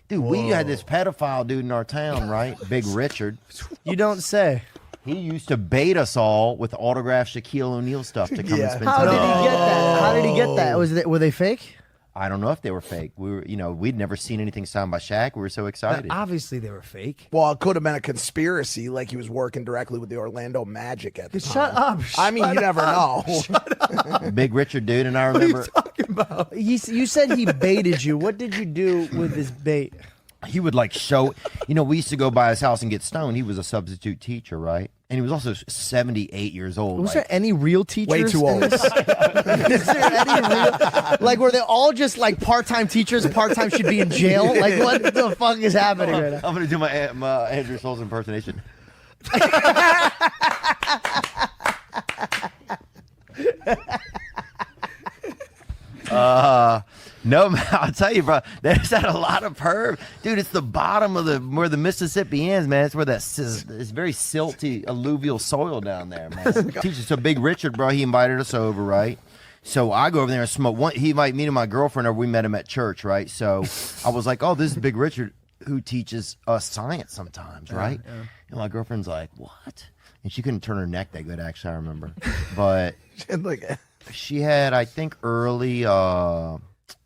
Dude, we had this pedophile dude in our town, right? Big Richard. You don't say. He used to bait us all with autographed Shaquille O'Neal stuff to come and spend How time. did he get that? How did he get that? Were they fake? I don't know if they were fake. We were, we'd never seen anything signed by Shaq. We were so excited. Obviously, they were fake. Well, it could have been a conspiracy, like he was working directly with the Orlando Magic at the time. Shut up. I mean, you never know. Big Richard dude, and I remember Talking about. You said he baited you. What did you do with this bait? he would like show. We used to go by his house and get stoned. He was a substitute teacher, right? And he was also 78 years old. Was there any real teachers? Way too old. Is there any real? Like, were they all just like part-time teachers? Part-time should be in jail. Like, what the fuck is happening right now? I'm gonna do my Andrew Schultz impersonation. No, man, I'll tell you, bro. There's had a lot of perv, dude. It's the bottom of where the Mississippi ends, man. It's where it's very silty alluvial soil down there, man. Teacher, so Big Richard, bro, he invited us over, right? So I go over there and smoke. He invited me and my girlfriend over. We met him at church, right? So I was like, oh, this is Big Richard who teaches us science sometimes, right? Yeah. And my girlfriend's like, what? And she couldn't turn her neck that good, actually, I remember. But she had, I think, early,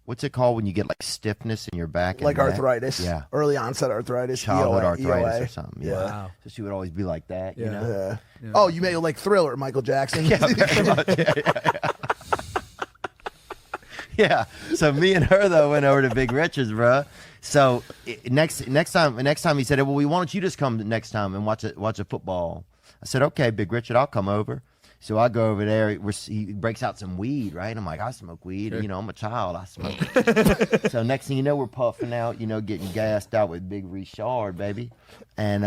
what's it called when you get like stiffness in your back? Like arthritis. Yeah. Early onset arthritis. Childhood EOA, arthritis EOA. or something. Yeah. Wow. So she would always be like that, you know? Yeah. Oh, you made it like Thriller, Michael Jackson. Yeah, very much. Yeah. Yeah. So me and her though went over to Big Richard's, bro. So next time he said, well, why don't you just come next time and watch a football? I said, okay, Big Richard, I'll come over. So I go over there. He breaks out some weed, right? I'm like, I smoke weed. Sure. I'm a child. I smoke. So next thing you know, we're puffing out, getting gassed out with Big Richard, baby. And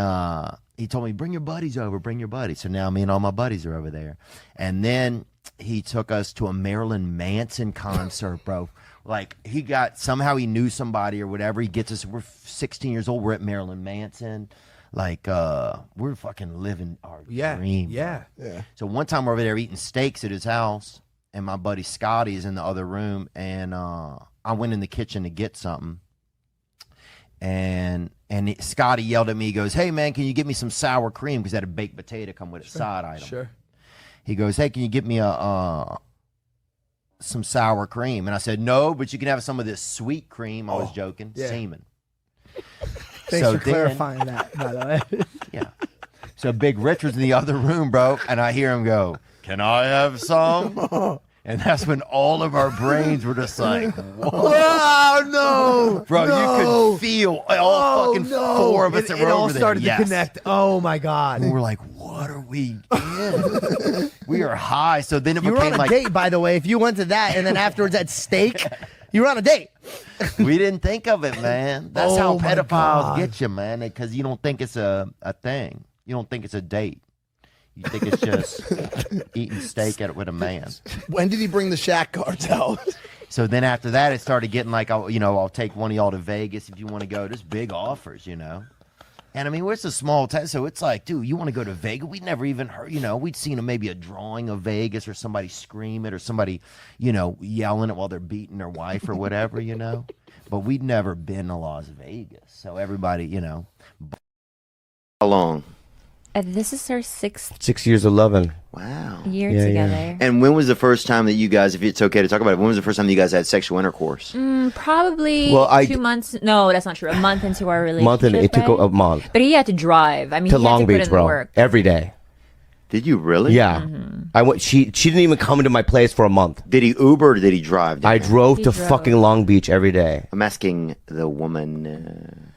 he told me, bring your buddies over, bring your buddies. So now me and all my buddies are over there. And then he took us to a Marilyn Manson concert, bro. Like somehow he knew somebody or whatever. He gets us, we're 16 years old. We're at Marilyn Manson. Like, we're fucking living our dream. Yeah. So one time we're over there eating steaks at his house, and my buddy Scotty's in the other room, and I went in the kitchen to get something. And Scotty yelled at me, he goes, hey, man, can you get me some sour cream? Because that a baked potato come with a side item. Sure. He goes, hey, can you get me some sour cream? And I said, no, but you can have some of this sweet cream. I was joking. Yeah. Semen. Thanks for clarifying that, by the way. Yeah. So Big Richard's in the other room, bro, and I hear him go, can I have some? And that's when all of our brains were just like, whoa. Oh, no. Bro, you could feel all fucking four of us that were It all over there. started Yes. to connect. Oh, my God. And we're like, what are we in? We are high. So then it You were became on a like, date, by the way. If you went to that and then afterwards had steak, you were on a date. we didn't think of it, man. That's how Oh, my pedophiles God. get you, man, because you don't think it's a thing. You don't think it's a date. You think it's just eating steak with a man. When did he bring the Shaq cards out? So then after that, it started getting like, I'll take one of y'all to Vegas if you want to go. There's big offers, And I mean, it's a small town, so it's like, dude, you want to go to Vegas? We'd never even heard, we'd seen maybe a drawing of Vegas or somebody scream it or somebody, yelling it while they're beating their wife or whatever, But we'd never been to Las Vegas. So everybody, How long? This is our 6 years, 11. Wow. year together. Yeah. And when was the first time that you guys, if it's okay to talk about it, when was the first time that you guys had sexual intercourse? Probably Well, 2 months. No, that's not true. A month into our relationship. Month and it took right? a month But he had to drive. I mean, to he had Long to put Beach, in the bro. work. Every day. Did you really? Yeah. Mm-hmm. I went. She didn't even come into my place for a month. Did he Uber or did he drive? I drove to drove. fucking Long Beach every day. I'm asking the woman.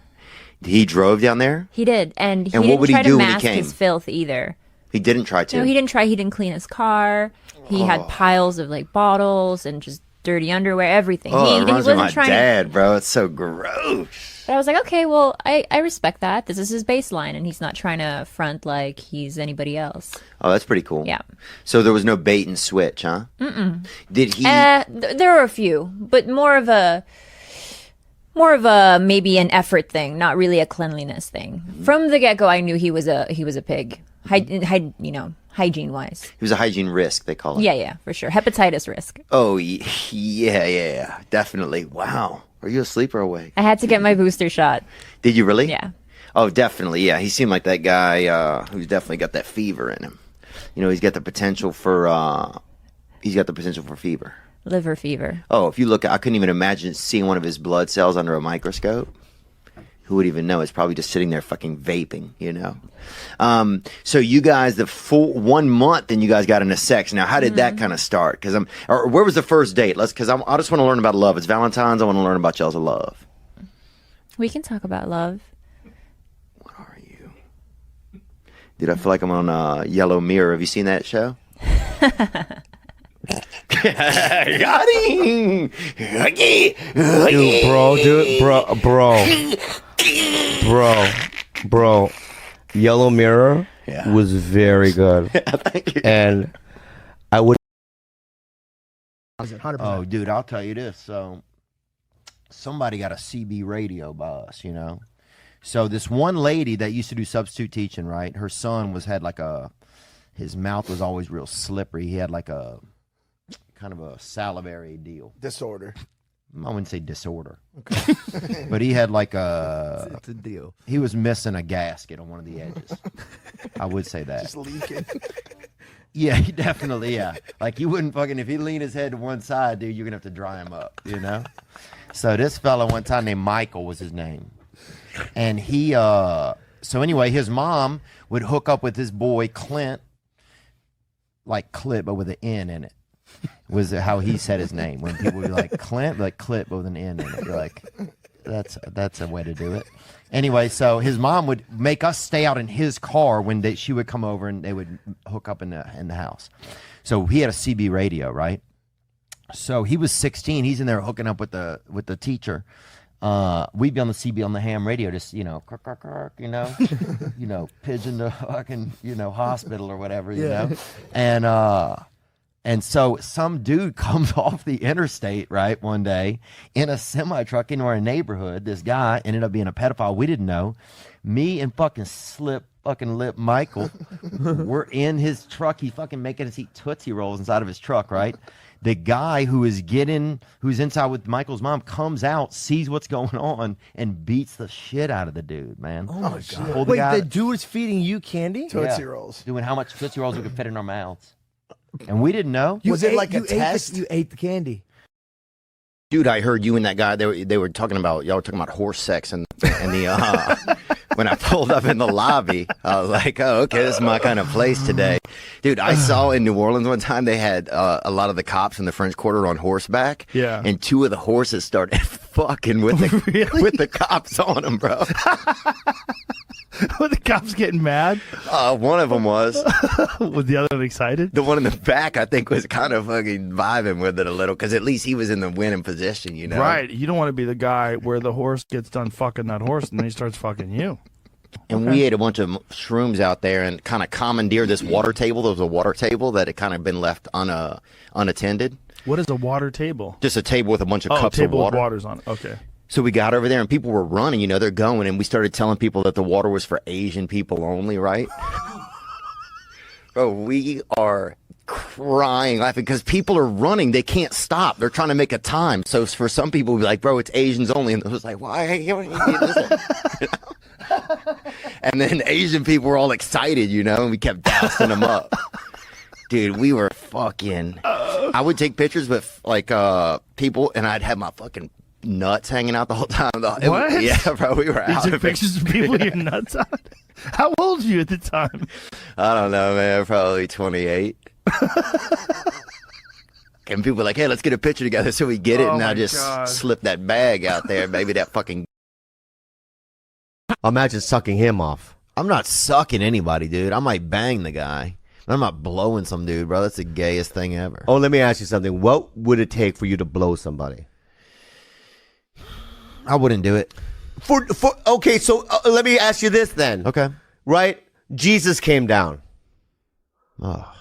He drove down there? He did, and he And what didn't would he try do to when he mask came? his filth either. He didn't try to. No, he didn't try. He didn't clean his car. He had piles of like bottles and just dirty underwear, everything. Oh, it he reminds me of wasn't my trying. dad, bro. It's so gross. But I was like, okay, well, I respect that. This is his baseline, and he's not trying to front like he's anybody else. Oh, that's pretty cool. Yeah. So there was no bait and switch, huh? Mm-mm. Did he? There were a few, but more of a maybe an effort thing, not really a cleanliness thing. Mm-hmm. From the get go, I knew he was a pig. hygiene wise. He was a hygiene risk, they call it. Yeah, for sure. Hepatitis risk. Oh, yeah, definitely. Wow. Are you asleep or awake? I had to get my booster shot. Did you really? Yeah. Oh, definitely. Yeah, he seemed like that guy who's definitely got that fever in him. You know, he's got the potential for fever. Liver fever. Oh, if you look, I couldn't even imagine seeing one of his blood cells under a microscope. Who would even know? It's probably just sitting there fucking vaping, you know? So you guys, the full 1 month, and you guys got into sex. Now, how did that kind of start? Or where was the first date? I just want to learn about love. It's Valentine's. I want to learn about y'all's love. We can talk about love. What are you? Dude, I feel like I'm on Yellow Mirror. Have you seen that show? Got him! Bro. Yellow Mirror was very good. Thank you. And I would. 100%. Oh, dude, I'll tell you this. So, somebody got a CB radio by us, you know? So, this one lady that used to do substitute teaching, right? Her son his mouth was always real slippery. He had like a kind of a salivary deal. Disorder. I wouldn't say disorder. Okay. But he had like It's a deal. he was missing a gasket on one of the edges. I would say that. Just leaking. Yeah, he definitely, yeah. Like you wouldn't fucking, if he leaned his head to one side, dude, you're going to have to dry him up, you know? So this fella one time named Michael was his name. And so anyway, his mom would hook up with his boy Clint, like Clip, but with an N in it. Was how he said his name. When people would be like Clint, like Clip, but with an N in it. You're like, that's a way to do it. Anyway, so his mom would make us stay out in his car when she would come over and they would hook up in the house. So he had a CB radio, right? So he was 16. He's in there hooking up with the teacher. We'd be on the CB on the ham radio, just kirk, kirk, kirk, pigeon to fucking hospital or whatever, you know, and so some dude comes off the interstate, right, one day in a semi-truck into our neighborhood. This guy ended up being a pedophile. We didn't know. Me and fucking lip Michael were in his truck. He fucking making us eat Tootsie Rolls inside of his truck, right? The guy who's inside with Michael's mom comes out, sees what's going on, and beats the shit out of the dude, man. Oh my God. Wait, the dude was feeding you candy? Tootsie Rolls. Doing how much Tootsie Rolls we could fit in our mouths. And we didn't know. Was it like a test? You ate the candy. Dude, I heard you and that guy, they were talking about, y'all were talking about horse sex and the, when I pulled up in the lobby, I was like, oh, okay, this is my kind of place today. Dude, I saw in New Orleans one time, they had a lot of the cops in the French Quarter on horseback. Yeah. And two of the horses started fucking with the cops on them, bro. Were the cops getting mad? One of them was. Was the other one excited? The one in the back, I think, was kind of fucking vibing with it a little, because at least he was in the winning position, you know? Right. You don't want to be the guy where the horse gets done fucking that horse and then he starts fucking you. And we ate a bunch of shrooms out there and kind of commandeered this water table. There was a water table that had kind of been left unattended. What is a water table? Just a table with a bunch of cups of table water. With waters on it. Okay. So we got over there and people were running, they're going, and we started telling people that the water was for Asian people only, right? Bro, we are crying, laughing, because people are running. They can't stop. They're trying to make a time. So for some people, we'd be like, bro, it's Asians only. And it was like, why? And then Asian people were all excited, and we kept dousing them up. Dude, we were fucking... I would take pictures with, people, and I'd have my fucking nuts hanging out the whole time. What? Yeah, bro, we were out. You took pictures of people with your nuts on? How old were you at the time? I don't know, man. Probably 28. And people were like, hey, let's get a picture together. So we get it, and I just slip that bag out there. Maybe that fucking... Imagine sucking him off. I'm not sucking anybody, dude. I might bang the guy. I'm not blowing some dude, bro. That's the gayest thing ever. Oh, let me ask you something. What would it take for you to blow somebody? I wouldn't do it. Okay, so let me ask you this then. Okay. Right? Jesus came down. Oh.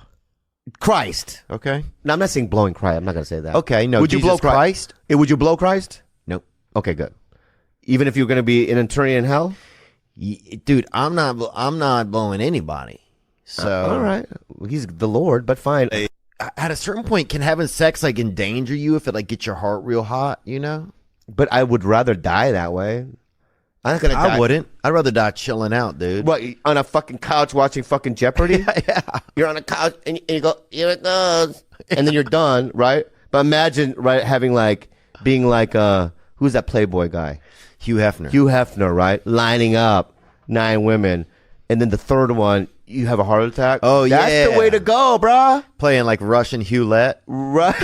Christ. Okay. Now, I'm not saying blowing Christ. I'm not going to say that. Okay, no. Would you blow Christ? Would you blow Christ? Nope. Okay, good. Even if you're going to be an eternity in hell? Dude, I'm not blowing anybody. So all right, well, he's the Lord, but fine. at a certain point, can having sex like endanger you if it like gets your heart real hot? You know. But I would rather die that way. I'm not gonna die. I wouldn't. I'd rather die chilling out, dude. What, on a fucking couch watching fucking Jeopardy? Yeah. You're on a couch and you go, here it goes, and then you're done, right? But imagine, right, having like being like who's that Playboy guy? Hugh Hefner. Hugh Hefner, right? Lining up 9 women, and then the third one, you have a heart attack. Oh, that's yeah. the way to go, bruh. Playing like Russian Roulette. Right?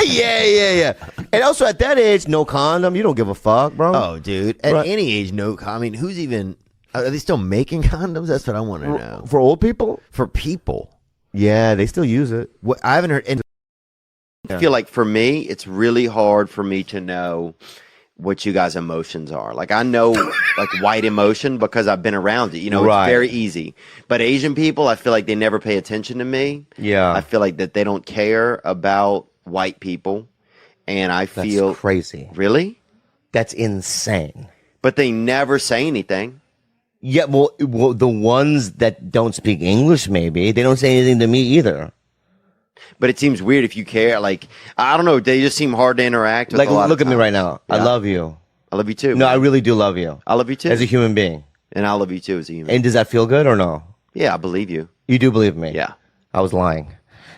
yeah. And also at that age, no condom. You don't give a fuck, bro. Oh, dude. At Right. any age, no. I mean, who's even? Are they still making condoms? That's what I want to know. For old people? For people, Yeah, they still use it. what I haven't heard. And I feel like for me, it's really hard for me to know what you guys' emotions are. Like I know like white emotion because I've been around it. You know, Right. it's very easy. But Asian people, I feel like they never pay attention to me. Yeah. I feel like that they don't care about white people. And I That's feel crazy. really? That's insane. But they never say anything. Yeah, well, the ones that don't speak English, maybe, they don't say anything to me either. But it seems weird if you care. Like, I don't know. They just seem hard to interact with. Like, a lot look of at me times. right now. I Yeah. love you. I love you too. No, I man. really do love you. I love you too. As a human being. And I love you too as a human. And does that feel good or no? Yeah, I believe you. You do believe me? Yeah. I was lying.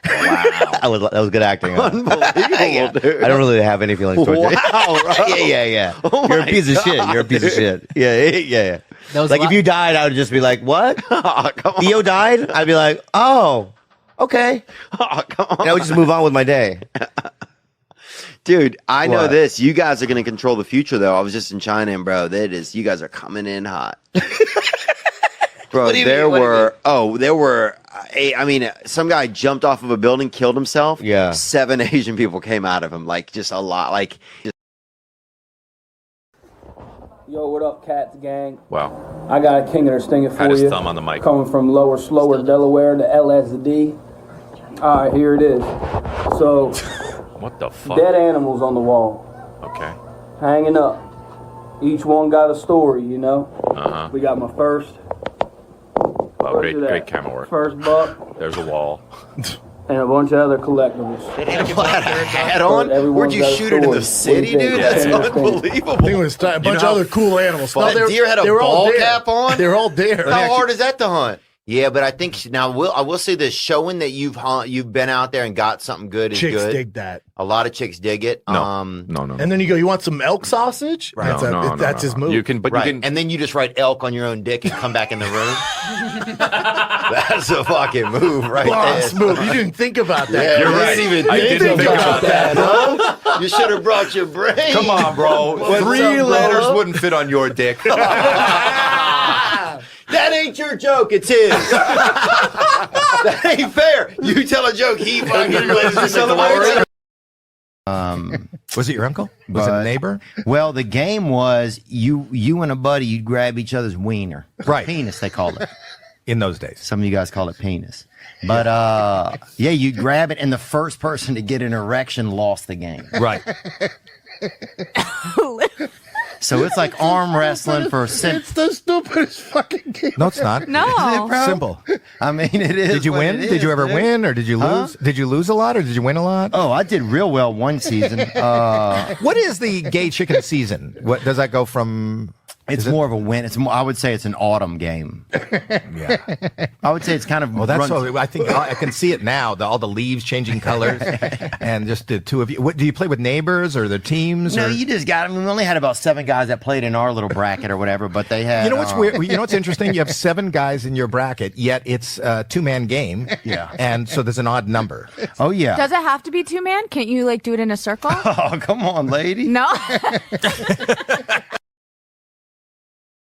Wow. That was good acting. Huh? Unbelievable, dude. I don't really have any feelings towards you. Wow, bro. yeah. Oh You're a my piece of shit. You're a piece of shit. Yeah. Like if you died, I would just be like, what? Oh, come on. Theo died? I'd be like, oh, okay. Oh, come on. And I would just move on with my day. Dude, I know What? this. You guys are going to control the future, though. I was just in China, and bro, that is, you guys are coming in hot. Bro, What do you there mean? What do you were, there were, I mean, some guy jumped off of a building, killed himself. Yeah. 7 Asian people came out of him, like, just a lot, like, Yo, what up, Cats gang? Wow. I got a king of the stinger for Had his you. thumb on the mic. Coming from lower, slower Delaware to LSD. All right, here it is. So, What the fuck? dead animals on the wall, Okay. hanging up. Each one got a story, you know? Uh-huh. We got my first. Wow, Look great, at that. great camera work. First buck, There's a wall. and a bunch of other collectibles. hat on? Where'd you shoot it in the city, dude? That's unbelievable. I think it was a bunch of other cool animals. That deer had a they were all ball there. cap on? They were all there. How hard is that to hunt? Yeah, but I think now I will say this: showing that you've been out there and got something good is Chicks good. dig that. A lot of chicks dig it. No. And then you go, you want some elk sausage? Right. That's his move. You can, but right. you can. And then you just write elk on your own dick and come back in the room. That's a fucking move, right Boss there. move. You didn't think about that. Yeah, You're you right. didn't even I didn't think about that. huh? You should have brought your brain. Come on, bro. What's 3 up, bro? letters wouldn't fit on your dick. That ain't your joke, it's his. That ain't fair. You tell a joke, he fucking lives to celebrate. Was it your uncle? Was it a neighbor? Well, the game was you and a buddy, you'd grab each other's wiener. Right. Penis, they call it. In those days. Some of you guys call it penis. But yeah, you grab it, and the first person to get an erection lost the game. Right. So it's like arm wrestling for It's the stupidest fucking game. No, it's not. No. Simple. I mean, it is. Did you what win? it Did you is, ever dude. win or did you lose? Did you lose a lot or did you win a lot? Oh, I did real well one season. What is the gay chicken season? What does that go from? It's more of a win. It's more. I would say it's an autumn game. Yeah. I would say it's kind of. Well, that's runs- what I think. I can see it now. All the leaves changing colors, and just the two of you. What do you play with neighbors or the teams? No, or? you just got. I mean, we only had about 7 guys that played in our little bracket or whatever, but they had. You know what's weird? You know what's interesting? You have 7 guys in your bracket, yet it's a 2-man game. Yeah. And so there's an odd number. Oh yeah. Does it have to be 2-man? Can't you like do it in a circle? Oh come on, lady. No.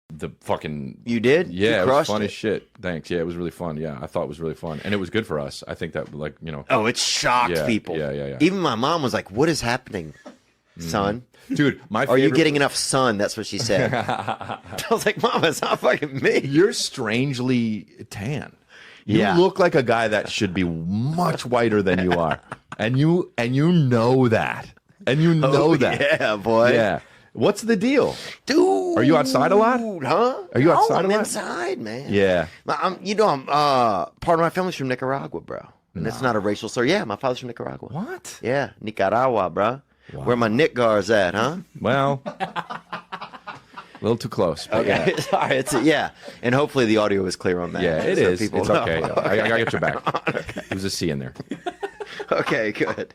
The fucking. You did? Yeah, You it was crushed fun it. as shit. Thanks. Yeah, it was really fun. Yeah, I thought it was really fun, and it was good for us. I think that, like, you know. Oh, it shocked Yeah, people. yeah. Even my mom was like, "What is happening, son? Dude, my Are you favorite- getting enough sun?" That's what she said. I was like, "Mom, it's not fucking me." You're strangely tan. You Yeah. look like a guy that should be much whiter than you are, and you know that, and you know that. Yeah, boy. Yeah. What's the deal, Dude, Are you outside a lot? Huh? Are you outside I'm a lot? inside, man. Yeah. I'm part of my family's from Nicaragua, bro. And it's not a racial slur. Yeah, my father's from Nicaragua. What? Yeah, Nicaragua, bro. Where my Nick Gar's at, huh? Well, a little too close. But Okay, yeah. sorry. Yeah, and hopefully the audio is clear on that. Yeah, it so is. people It's know. okay. I got your back. There's a C in there. Okay, good.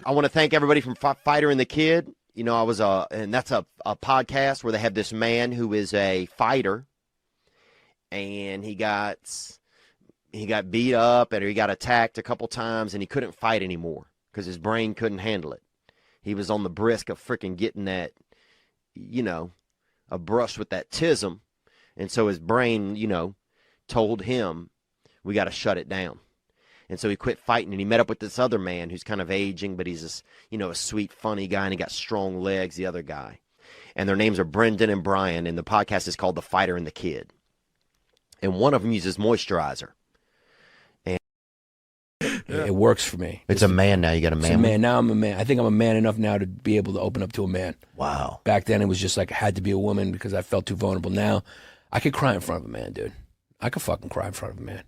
I want to thank everybody from Fighter and the Kid. You know, I was and that's a podcast where they have this man who is a fighter, and he got beat up and he got attacked a couple times, and he couldn't fight anymore because his brain couldn't handle it. He was on the brisk of freaking getting that, you know, a brush with that tism, and so his brain, you know, told him we got to shut it down. And so he quit fighting, and he met up with this other man who's kind of aging, but he's this, you know, a sweet, funny guy, and he got strong legs, the other guy. And their names are Brendan and Brian, and the podcast is called The Fighter and the Kid. And one of them uses moisturizer. And it works for me. It's a man now. You got a man. It's a man. Now I'm a man. I think I'm a man enough now to be able to open up to a man. Wow. Back then it was just like I had to be a woman because I felt too vulnerable. Now I could cry in front of a man, dude. I could fucking cry in front of a man.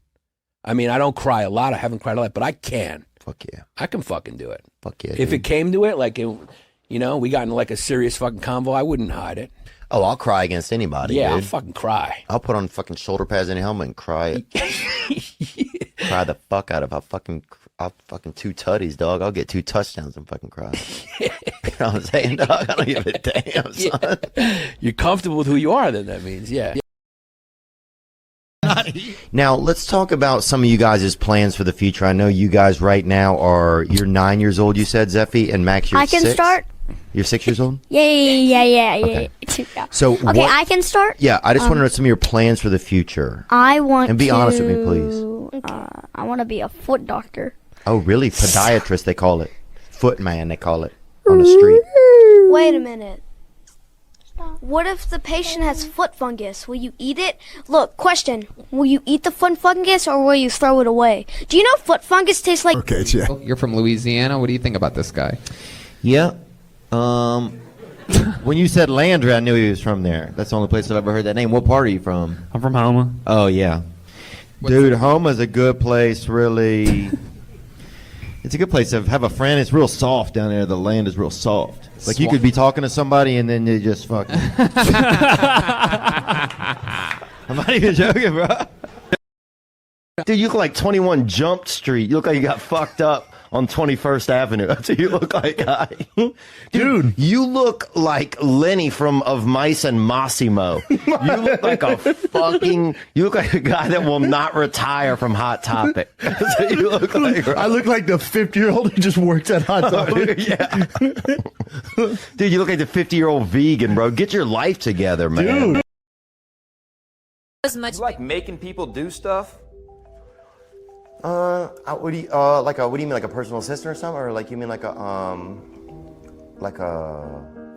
I mean, I don't cry a lot. I haven't cried a lot, but I can. Fuck yeah. I can fucking do it. Fuck yeah. If it came to it, like, you know, we got into like a serious fucking convo, I wouldn't hide it. Oh, I'll cry against anybody. Yeah, dude. I'll fucking cry. I'll put on fucking shoulder pads and a helmet and cry it. Cry the fuck out of. I'll fucking 2 tutties, dog. I'll get 2 touchdowns and fucking cry. You know what I'm saying, dog? I don't give a damn, son. You're comfortable with who you are, then that means, yeah. Now, let's talk about some of you guys' plans for the future. I know you guys right now you're 9 years old, you said, Zeffy, and Max, you're 6? I can start? You're 6 years old? Yeah. Okay. Yeah. So Okay, what- I can start? Yeah, I just want to know some of your plans for the future. I want And be to, honest with me, please. I want to be a foot doctor. Oh, really? Podiatrist, they call it. Footman, they call it on the street. Wait a minute. What if the patient has foot fungus? Will you eat it? Look, question. Will you eat the foot fungus or will you throw it away? Do you know foot fungus tastes like... Okay, yeah. You're from Louisiana. What do you think about this guy? Yeah. When you said Landry, I knew he was from there. That's the only place I've ever heard that name. What part are you from? I'm from Houma. Oh, yeah. Dude, Homa's a good place, really. It's a good place to have a friend. It's real soft down there. The land is real soft. Like you could be talking to somebody and then they just fucking. I'm not even joking, bro. Dude, you look like 21 Jump Street. You look like you got fucked up on 21st Avenue. That's what you look like, guy. Dude, you look like Lenny from Of Mice and Massimo. You look like you look like a guy that will not retire from Hot Topic. That's what you look like, bro. I look like the 50-year-old who just works at Hot Topic. Yeah. Dude, you look like the 50-year-old vegan, bro. Get your life together, man. Dude. As much like making people do stuff. What do you what do you mean, like a personal assistant or something, or like you mean like a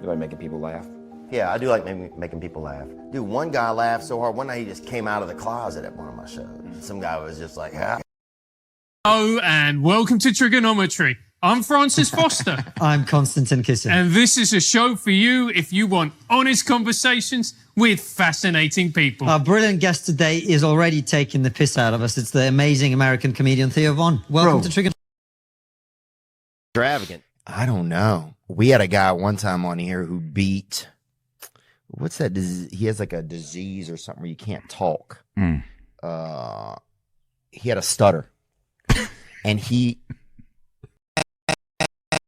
You like making people laugh? Yeah, I do like making people laugh. Dude, one guy laughed so hard. One night he just came out of the closet at one of my shows. Some guy was just like, ah. Hello and welcome to Trigonometry. I'm Francis Foster. I'm Konstantin Kisin. And this is a show for you if you want honest conversations with fascinating people. Our brilliant guest today is already taking the piss out of us. It's the amazing American comedian Theo Von. Welcome to Trigonometry. Extravagant. I don't know. We had a guy one time on here who beat, what's that? He has like a disease or something where you can't talk. He had a stutter. And he